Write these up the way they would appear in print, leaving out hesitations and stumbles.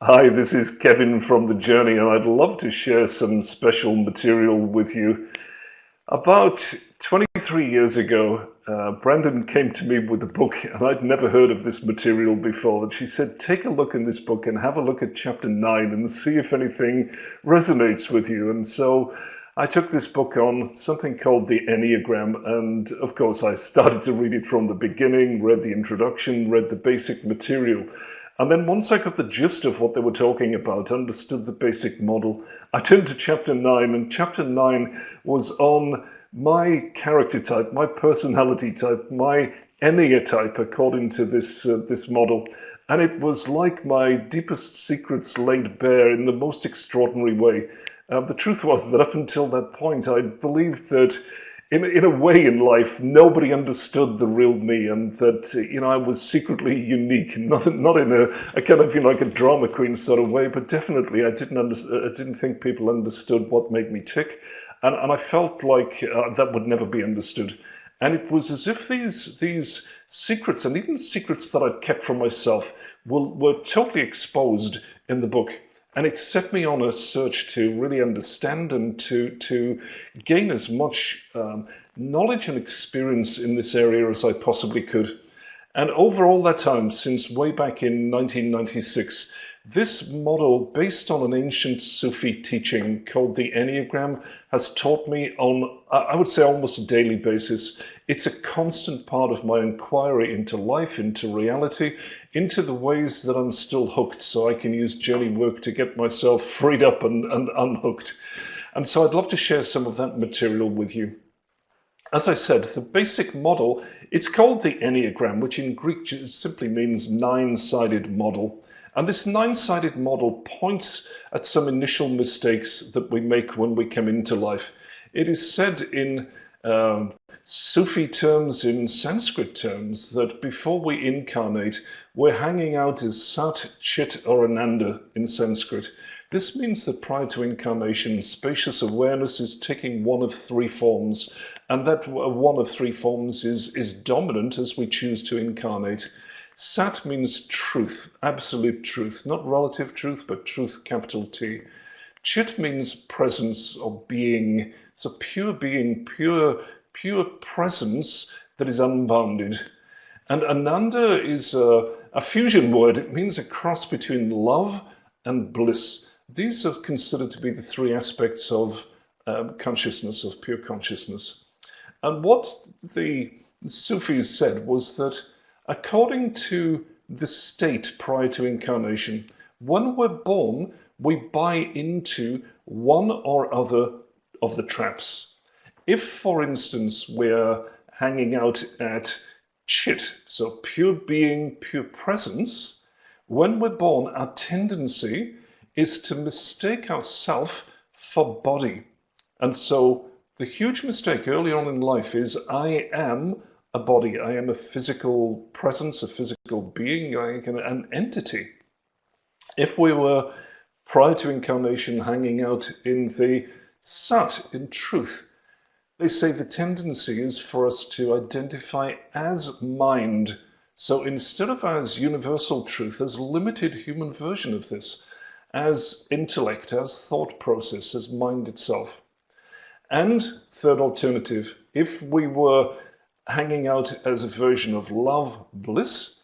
Hi, this is Kevin from The Journey, and I'd love to share some special material with you. About 23 years ago, Brandon came to me with a book, and I'd never heard of this material before. And she said, take a look in this book and have a look at chapter 9 and see if anything resonates with you. And so I took this book on something called the Enneagram, and of course, I started to read it from the beginning, read the introduction, read the basic material. And then once I got the gist of what they were talking about, understood the basic model, I turned to chapter 9, and chapter 9 was on my character type, my personality type, my Enneatype, according to this model. And it was like my deepest secrets laid bare in the most extraordinary way. The truth was that up until that point, I believed that in a way in life, nobody understood the real me, and that I was secretly unique, not in a kind of like a drama queen sort of way, but definitely I didn't think people understood what made me tick, and I felt like that would never be understood. And it was as if these secrets, and even secrets that I'd kept from myself, were totally exposed in the book. And it set me on a search to really understand and to gain as much knowledge and experience in this area as I possibly could. And over all that time, since way back in 1996, this model, based on an ancient Sufi teaching called the Enneagram, has taught me on, I would say, almost a daily basis. It's a constant part of my inquiry into life, into reality, into the ways that I'm still hooked, so I can use journey work to get myself freed up and unhooked. And so I'd love to share some of that material with you. As I said, the basic model, it's called the Enneagram, which in Greek simply means nine-sided model. And this nine-sided model points at some initial mistakes that we make when we come into life. It is said in Sufi terms, in Sanskrit terms, that before we incarnate, we're hanging out as Sat, Chit, or Ananda in Sanskrit. This means that prior to incarnation, spacious awareness is taking one of three forms, and that one of three forms is dominant as we choose to incarnate. Sat means truth, absolute truth, not relative truth, but truth, capital T. Chit means presence or being. It's a pure being, pure presence that is unbounded. And Ananda is a fusion word. It means a cross between love and bliss. These are considered to be the three aspects of consciousness, of pure consciousness. And what the Sufis said was that according to the state prior to incarnation, when we're born, we buy into one or other of the traps. If, for instance, we're hanging out at Chit, so pure being, pure presence, when we're born, our tendency is to mistake ourself for body. And so the huge mistake early on in life is I am a body, I am a physical presence, a physical being, an entity. If we were, prior to incarnation, hanging out in the Sat, in truth, they say the tendency is for us to identify as mind. So instead of as universal truth, as limited human version of this, as intellect, as thought process, as mind itself. And third alternative, if we were hanging out as a version of love, bliss,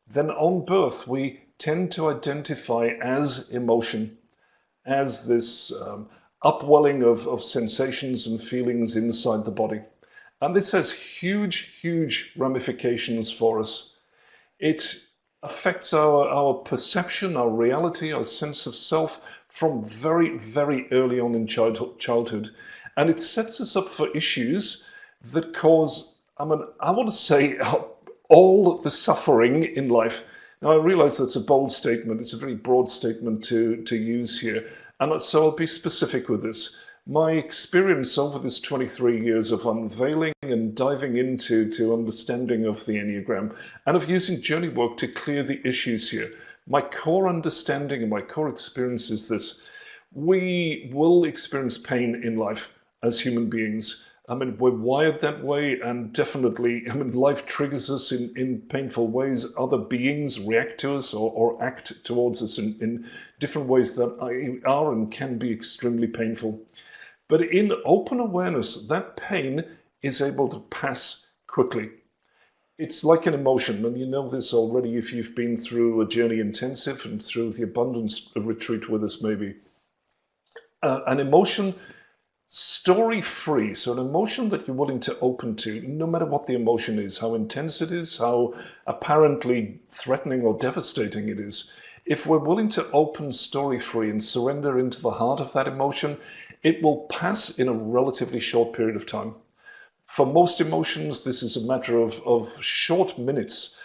then on birth we tend to identify as emotion, as this upwelling of sensations and feelings inside the body. And this has huge ramifications for us. It affects our perception, our reality, our sense of self from very early on in childhood. And it sets us up for issues that cause, I want to say, all the suffering in life. Now, I realize that's a bold statement. It's a very broad statement to use here. And so I'll be specific with this. My experience over this 23 years of unveiling and diving into understanding of the Enneagram and of using journey work to clear the issues here. My core understanding and my core experience is this. We will experience pain in life as human beings. I mean, we're wired that way, and definitely, I mean, life triggers us in painful ways. Other beings react to us or act towards us in different ways that are and can be extremely painful. But in open awareness, that pain is able to pass quickly. It's like an emotion, and you know this already if you've been through a journey intensive and through the abundance retreat with us, maybe. An emotion story free, so an emotion that you're willing to open to, no matter what the emotion is, how intense it is, how apparently threatening or devastating it is. If we're willing to open story free and surrender into the heart of that emotion, it will pass in a relatively short period of time. For most emotions, this is a matter of short minutes.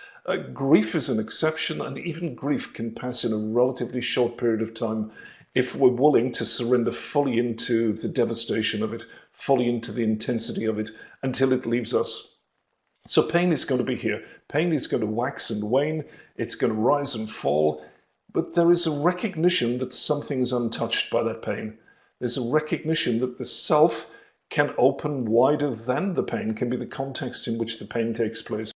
Grief is an exception, and even grief can pass in a relatively short period of time if we're willing to surrender fully into the devastation of it, fully into the intensity of it, until it leaves us. So pain is going to be here. Pain is going to wax and wane. It's going to rise and fall. But there is a recognition that something's untouched by that pain. There's a recognition that the self can open wider than the pain, can be the context in which the pain takes place.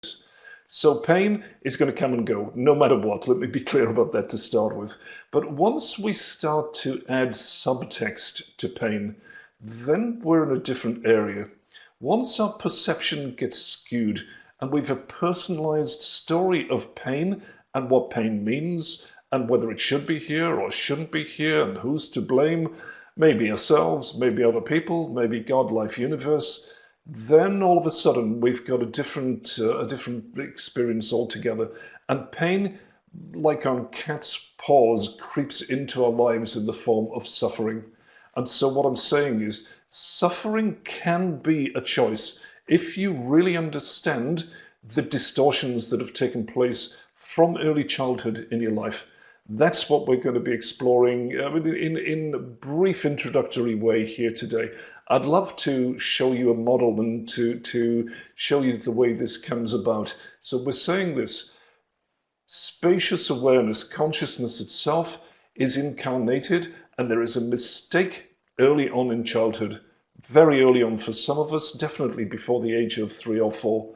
So pain is going to come and go, no matter what. Let me be clear about that to start with. But once we start to add subtext to pain, then we're in a different area. Once our perception gets skewed and we've a personalized story of pain and what pain means and whether it should be here or shouldn't be here and who's to blame, maybe ourselves, maybe other people, maybe God, life, universe, then all of a sudden we've got a different experience altogether. And pain, like on cat's paws, creeps into our lives in the form of suffering. And so what I'm saying is suffering can be a choice if you really understand the distortions that have taken place from early childhood in your life. That's what we're going to be exploring in a brief introductory way here today. I'd love to show you a model and to show you the way this comes about. So we're saying this: spacious awareness, consciousness itself is incarnated, and there is a mistake early on in childhood, very early on for some of us, definitely before the age of 3 or 4.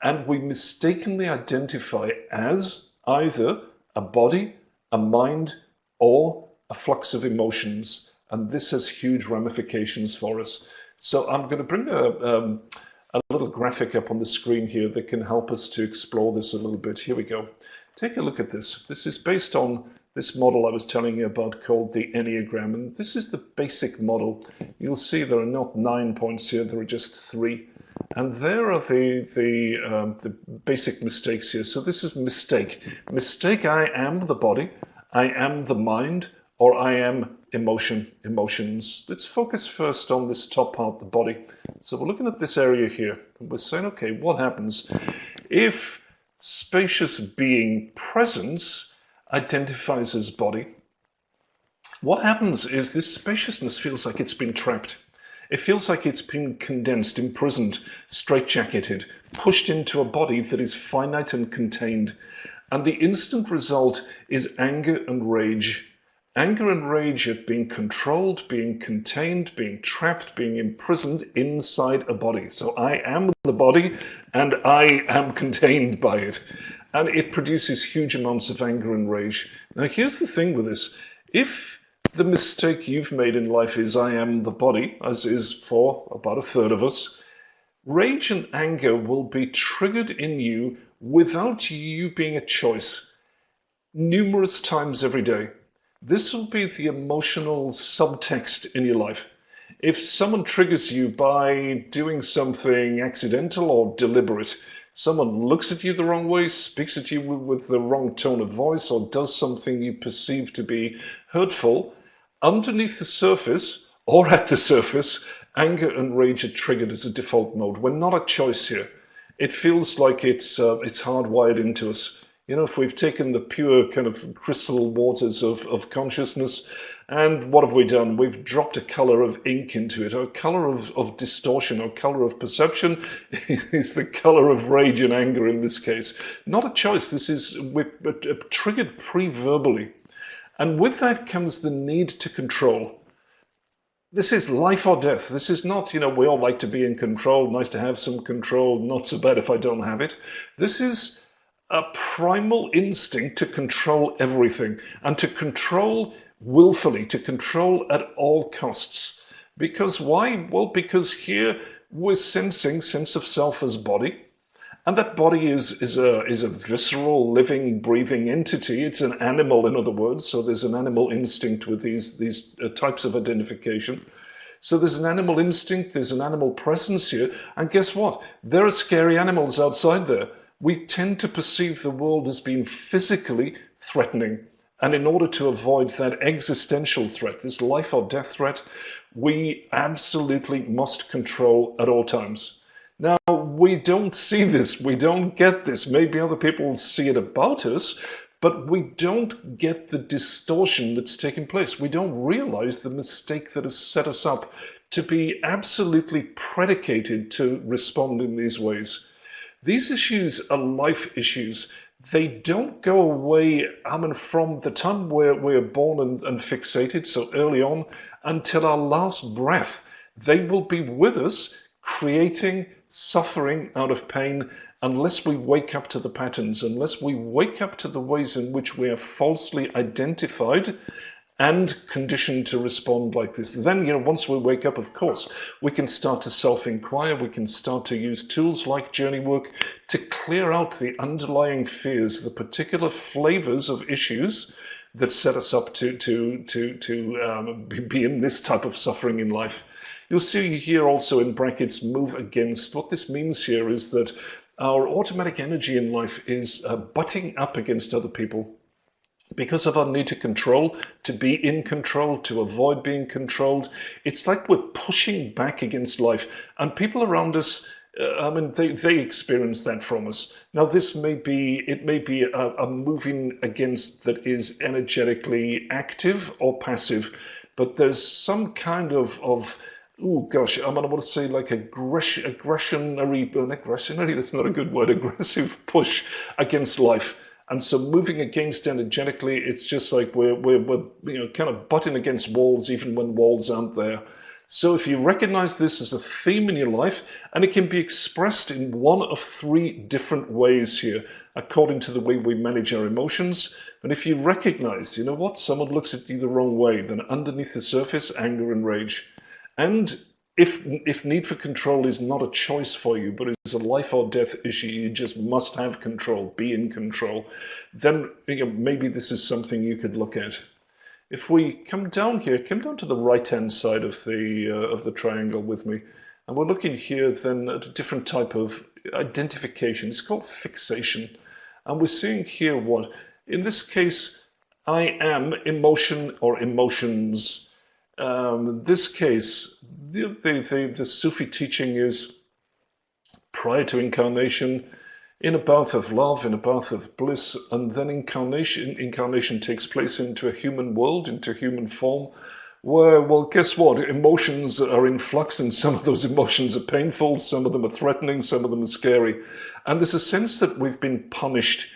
And we mistakenly identify as either a body, a mind, or a flux of emotions. And this has huge ramifications for us. So I'm going to bring a little graphic up on the screen here that can help us to explore this a little bit. Here we go. Take a look at this. This is based on this model I was telling you about called the Enneagram. And this is the basic model. You'll see there are not 9 points here, there are just 3. And there are the basic mistakes here. So this is mistake. Mistake: I am the body, I am the mind, or I am emotions. Let's focus first on this top part, the body. So we're looking at this area here, and we're saying, okay, what happens if spacious being presence identifies as body? What happens is this spaciousness feels like it's been trapped. It feels like it's been condensed, imprisoned, straitjacketed, pushed into a body that is finite and contained. And the instant result is anger and rage. Anger and rage at being controlled, being contained, being trapped, being imprisoned inside a body. So I am the body and I am contained by it. And it produces huge amounts of anger and rage. Now here's the thing with this. If the mistake you've made in life is I am the body, as is for about a third of us, rage and anger will be triggered in you without you being a choice, numerous times every day. This will be the emotional subtext in your life. If someone triggers you by doing something accidental or deliberate, someone looks at you the wrong way, speaks at you with the wrong tone of voice, or does something you perceive to be hurtful, underneath the surface, or at the surface, anger and rage are triggered as a default mode. We're not a choice here. It feels like it's hardwired into us. You know, if we've taken the pure kind of crystal waters of consciousness, and what have we done? We've dropped a color of ink into it, or a color of distortion, or color of perception is the color of rage and anger in this case. Not a choice. This is triggered pre-verbally. And with that comes the need to control. This is life or death. This is not, we all like to be in control, nice to have some control, not so bad if I don't have it. This is a primal instinct to control everything and to control willfully, to control at all costs. Because why? Well, because here we're sensing sense of self as body. And that body is a visceral, living, breathing entity. It's an animal, in other words. So there's an animal instinct with these types of identification. So there's an animal instinct, there's an animal presence here. And guess what? There are scary animals outside there. We tend to perceive the world as being physically threatening. And in order to avoid that existential threat, this life or death threat, we absolutely must control at all times. Now, we don't see this, we don't get this. Maybe other people see it about us, but we don't get the distortion that's taking place. We don't realize the mistake that has set us up to be absolutely predicated to respond in these ways. These issues are life issues. They don't go away, from the time we're born and fixated, so early on, until our last breath. They will be with us, creating suffering out of pain, unless we wake up to the patterns, unless we wake up to the ways in which we are falsely identified and conditioned to respond like this. Then, once we wake up, of course, we can start to self-inquire, we can start to use tools like journey work to clear out the underlying fears, the particular flavors of issues that set us up to be in this type of suffering in life. You'll see here also in brackets, move against. What this means here is that our automatic energy in life is butting up against other people because of our need to control, to be in control, to avoid being controlled. It's like we're pushing back against life, and people around us, they experience that from us. Now, it may be a moving against that is energetically active or passive, but there's some kind of oh gosh, I want to say like aggressionary, that's not a good word, aggressive push against life. And so moving against energetically, it's just like we're kind of butting against walls even when walls aren't there. So if you recognize this as a theme in your life, and it can be expressed in one of three different ways here, according to the way we manage our emotions. And if you recognize, someone looks at you the wrong way, then underneath the surface, anger and rage. And if need for control is not a choice for you, but is a life or death issue, you just must have control, be in control, then maybe this is something you could look at. If we come down here, come down to the right-hand side of the triangle with me, and we're looking here then at a different type of identification. It's called fixation. And we're seeing here what? In this case, I am emotion or emotions. This case, the Sufi teaching is prior to incarnation, in a bath of love, in a bath of bliss, and then incarnation takes place into a human world, into human form, where, well, guess what? Emotions are in flux, and some of those emotions are painful, some of them are threatening, some of them are scary. And there's a sense that we've been punished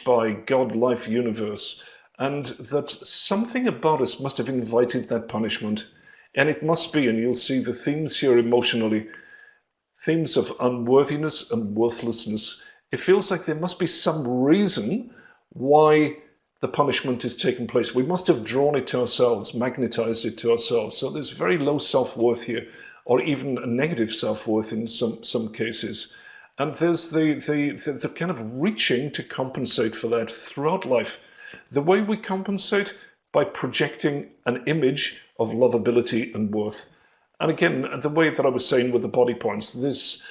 by God, life, universe, and that something about us must have invited that punishment. And it must be, and you'll see the themes here emotionally, themes of unworthiness and worthlessness. It feels like there must be some reason why the punishment is taking place. We must have drawn it to ourselves, magnetized it to ourselves. So there's very low self-worth here, or even a negative self-worth in some cases. And there's the kind of reaching to compensate for that throughout life. The way we compensate, by projecting an image of lovability and worth. And again, the way that I was saying with the body points, this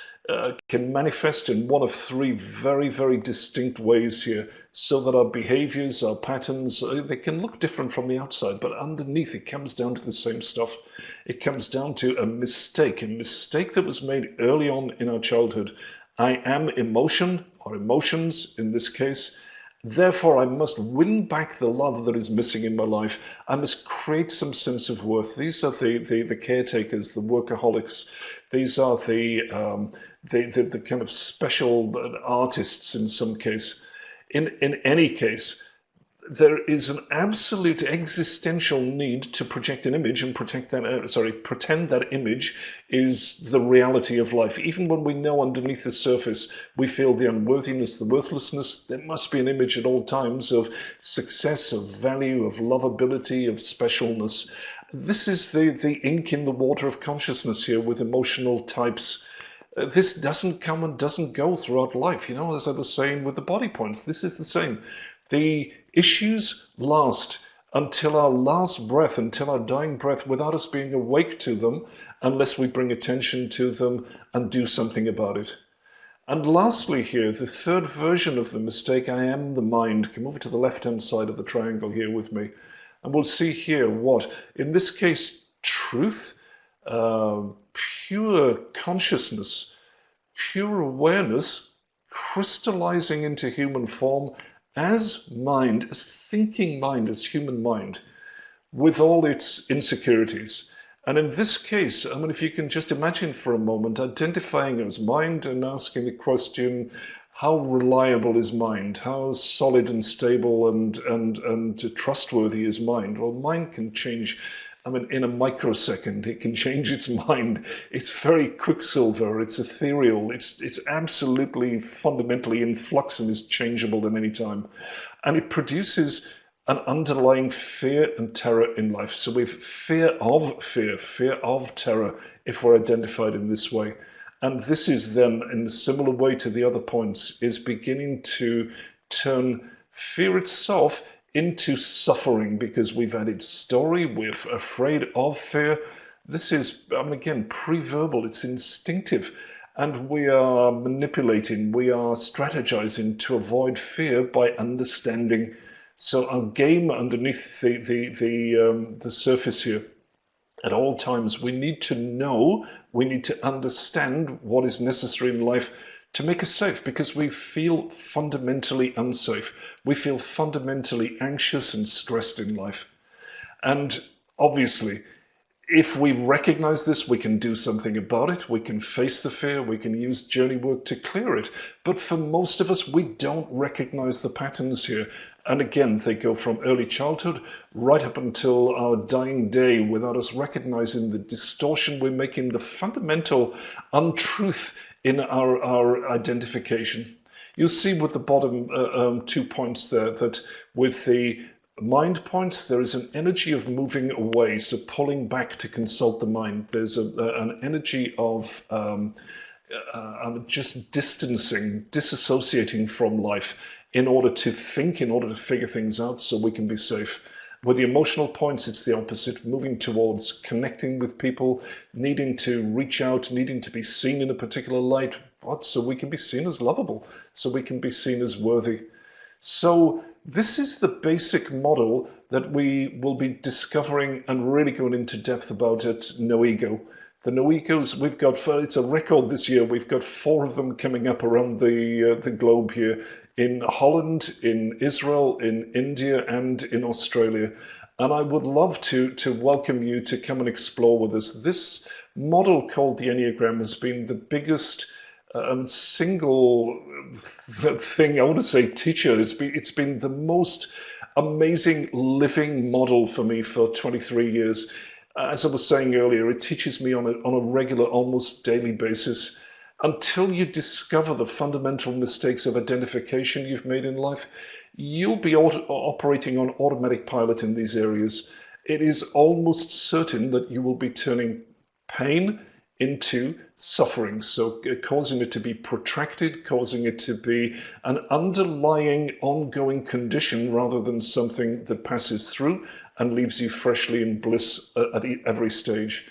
can manifest in one of three very, very distinct ways here, so that our behaviors, our patterns, they can look different from the outside, but underneath it comes down to the same stuff. It comes down to a mistake that was made early on in our childhood. I am emotion, or emotions in this case. Therefore, I must win back the love that is missing in my life. I must create some sense of worth. These are the caretakers, the workaholics. These are the kind of special artists in some case. In any case, there is an absolute existential need to project an image and pretend that image is the reality of life. Even when we know underneath the surface we feel the unworthiness, the worthlessness, there must be an image at all times of success, of value, of lovability, of specialness. This is the ink in the water of consciousness here with emotional types. This doesn't come and doesn't go throughout life. You know, as I was saying with the body points, this is the same. The issues last until our last breath, until our dying breath, without us being awake to them, unless we bring attention to them and do something about it. And lastly here, the third version of the mistake, I am the mind. Come over to the left-hand side of the triangle here with me. And we'll see here what, in this case, truth, pure consciousness, pure awareness, crystallizing into human form as mind, as thinking mind, as human mind, with all its insecurities. And in this case, I mean, if you can just imagine for a moment, identifying as mind and asking the question, how reliable is mind? How solid and stable and trustworthy is mind? Well, mind can change, I mean, in a microsecond, it can change its mind. It's very quicksilver, it's ethereal, it's absolutely fundamentally in flux and is changeable at any time. And it produces an underlying fear and terror in life. So we've fear of terror, if we're identified in this way. And this is then, in a similar way to the other points, is beginning to turn fear itself into suffering because we've added story, we're afraid of fear. This is, I mean, again, pre-verbal, it's instinctive. And we are manipulating, we are strategizing to avoid fear by understanding. So our game underneath the surface here, at all times, we need to know, we need to understand what is necessary in life to make us safe, because we feel fundamentally unsafe. We feel fundamentally anxious and stressed in life. And obviously, if we recognize this, we can do something about it. We can face the fear. We can use journey work to clear it. But for most of us, we don't recognize the patterns here. And again, they go from early childhood right up until our dying day without us recognizing the distortion we're making, the fundamental untruth in our identification. You'll see with the bottom 2 points there that with the mind points, there is an energy of moving away, so pulling back to consult the mind. There's an energy of just distancing, disassociating from life in order to think, in order to figure things out so we can be safe. With the emotional points, it's the opposite, moving towards connecting with people, needing to reach out, needing to be seen in a particular light, so we can be seen as lovable, so we can be seen as worthy. So this is the basic model that we will be discovering and really going into depth about at No Ego. The No Egos, we've got, it's a record this year, we've got 4 of them coming up around the globe here, in Holland, in Israel, in India, and in Australia. And I would love to welcome you to come and explore with us. This model called the Enneagram has been the biggest single thing, I want to say teacher. It's been the most amazing living model for me for 23 years. As I was saying earlier, it teaches me on a regular, almost daily basis. Until you discover the fundamental mistakes of identification you've made in life, you'll be operating on automatic pilot in these areas. It is almost certain that you will be turning pain into suffering, so causing it to be protracted, causing it to be an underlying ongoing condition rather than something that passes through and leaves you freshly in bliss at every stage.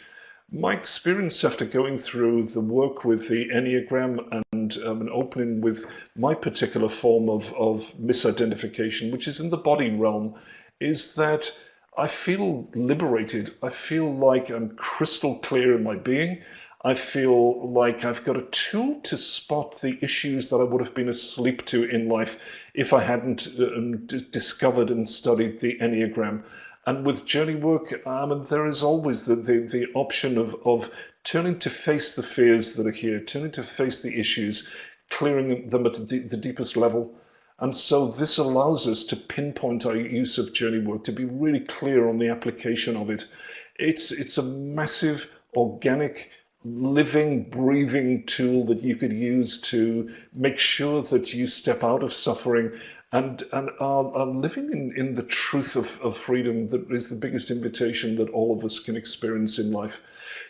My experience after going through the work with the Enneagram and opening with my particular form of misidentification, which is in the body realm, is that I feel liberated. I feel like I'm crystal clear in my being. I feel like I've got a tool to spot the issues that I would have been asleep to in life if I hadn't discovered and studied the Enneagram. And with journey work, there is always the option of turning to face the fears that are here, turning to face the issues, clearing them at the deepest level. And so this allows us to pinpoint our use of journey work, to be really clear on the application of it. It's a massive, organic, living, breathing tool that you could use to make sure that you step out of suffering and are living in the truth of freedom that is the biggest invitation that all of us can experience in life.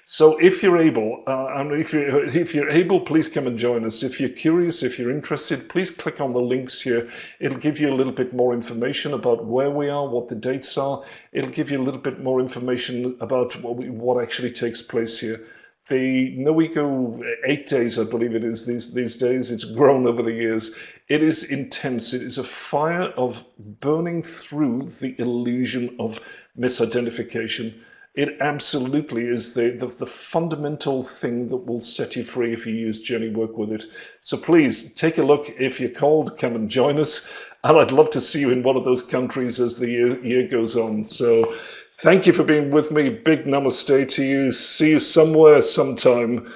So if you're able, and if you're able, please come and join us. If you're curious, if you're interested, please click on the links here. It'll give you a little bit more information about where we are, what the dates are. It'll give you a little bit more information about what actually takes place here. The No Ego 8 days, I believe it is these days, it's grown over the years. It is intense. It is a fire of burning through the illusion of misidentification. It absolutely is the fundamental thing that will set you free if you use journey work with it. So please take a look. If you're called, come and join us. And I'd love to see you in one of those countries as the year goes on. So thank you for being with me. Big namaste to you. See you somewhere, sometime.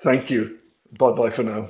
Thank you. Bye-bye for now.